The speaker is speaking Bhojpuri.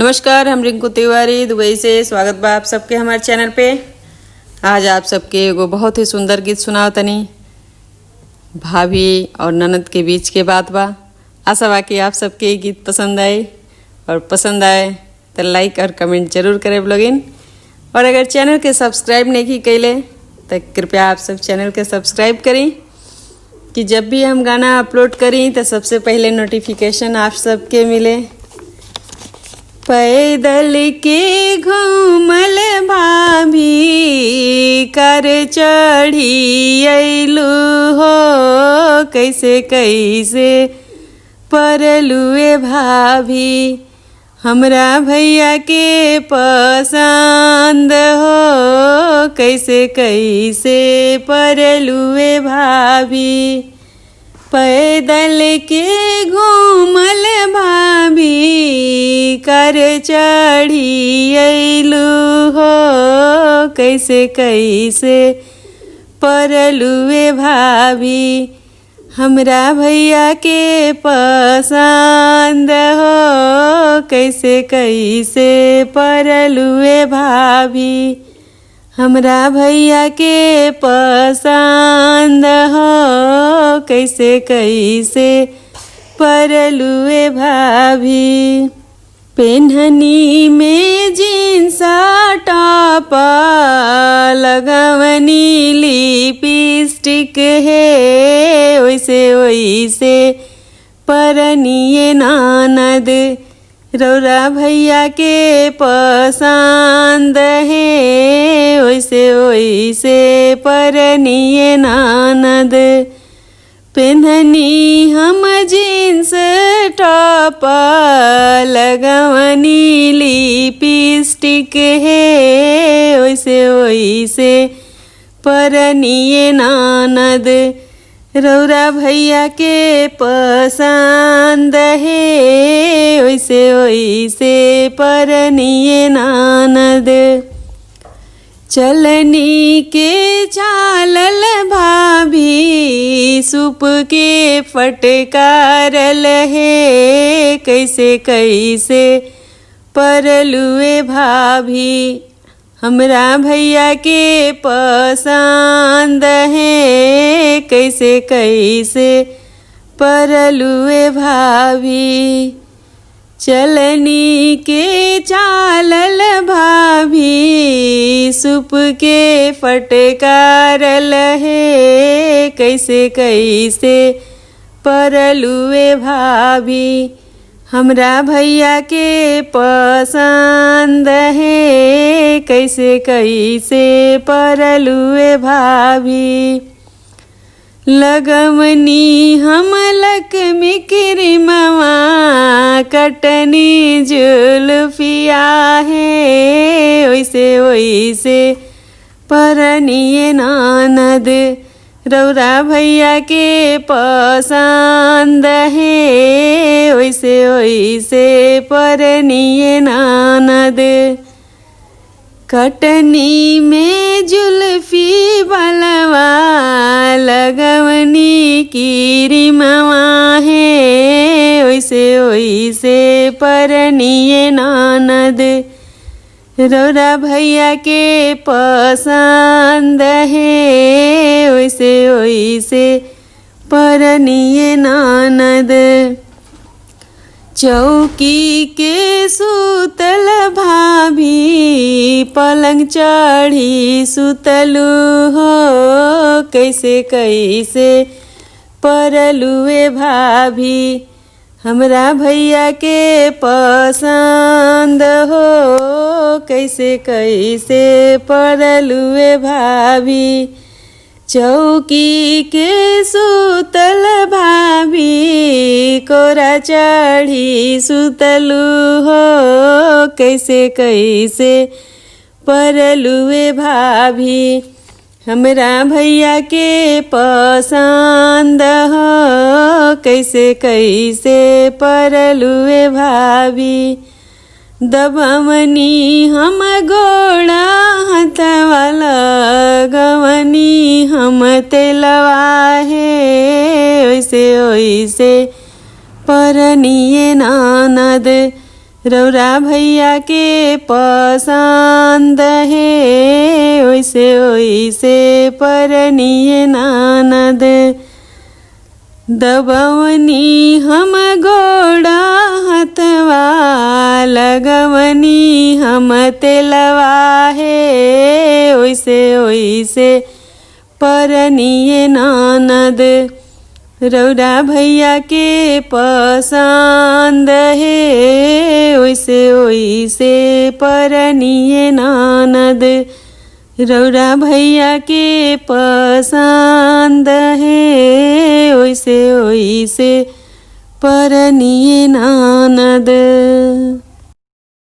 नमस्कार, हम रिंकू तिवारी दुबई से स्वागत बा आप सबके हमारे चैनल पे। आज आप सबके एगो बहुत ही सुंदर गीत सुनाओ तनी। भाभी और ननद के बीच के बात बा। आशा बा कि आप सबके ये गीत पसंद आए, और पसंद आए तो लाइक और कमेंट जरूर करें ब्लॉगिन। और अगर चैनल के सब्सक्राइब नहीं की कैले तो कृपया आप सब चैनल के सब्सक्राइब करें कि जब भी हम गाना अपलोड करें तो सबसे पहले नोटिफिकेशन आप सबके मिले। पैदल के घूमल भाभी कर चढ़ी अइलू हो, कैसे कैसे परलुए भाभी हमरा भैया के पसंद हो, कैसे कैसे परलुए भाभी। पैदल के घूमल भाभी कर चढ़ी अइलू हो, कैसे कैसे परलुए भाभी हमरा भैया के पसंद हो, कैसे कैसे परलुए भाभी हमरा भैया के पसंद हो, कैसे कैसे परलुए भाभी। पेन्हनी में जींस टॉप लगवनी लिपस्टिक है, वैसे वैसे परनिए ननद रौरा भैया के पसंद है, वैसे वैसे परनिए ननद। पेन्हनी हम जींस टॉप लगवनी लिपस्टिक है, वैसे वैसे परनिए ननद रौरा भैया के पसंद है, वैसे वैसे परनिए ननद। चलनी के चालल भाभी सूप के फटकारल है, कैसे कैसे परलुए भाभी हमरा भैया के पसंद है, कैसे कैसे परलुए भाभी। चलनी के चालल भाभी सूप के फटकारल है, कैसे कैसे परलुए भाभी हमरा भैया के पसंद है, कैसे कैसे परलुए भाभी। लगवनी हम लक्ष्मी क्रीमवा कटनी जुल्फिया है, वैसे वैसे परनिए ननद रौरा भैया के पसंद है, वैसे वैसे परनिए ननद। कटनी में जुल्फी बलवा लगवनी क्रीमवा है, वैसे वैसे परनिए ननद रौरा भैया के पसंद है, वैसे वैसे परनिए ननद। चौकी के सुतल भाभी पलंग चढ़ी सुतलू हो, कैसे कैसे परलुए भाभी हमरा भैया के पसंद हो, कैसे कैसे परलुए भाभी। चौकी के सुतल भाभी कोरा चढ़ी सुतलू हो, कैसे कैसे परलुए भाभी हमरा भैया के पसंद हो, कैसे कैसे परलुए भाभी। दबवनी हम गोड़ा हथवा लगवनी हम तेलवा है, वैसे वैसे परनिए ननद रौरा भैया के पसंद है ओइसे ओइसे परनिए ननद। दबवनी हम गोड़ा हथवा लगवनी हम तेलवा है ओइसे ओइसे परनिए ननद। रौरा भैया के पसंद है ओइसे ओइसे परनिए ननद। रौरा भैया के पसंद है ओइसे ओइसे परनिए ननद।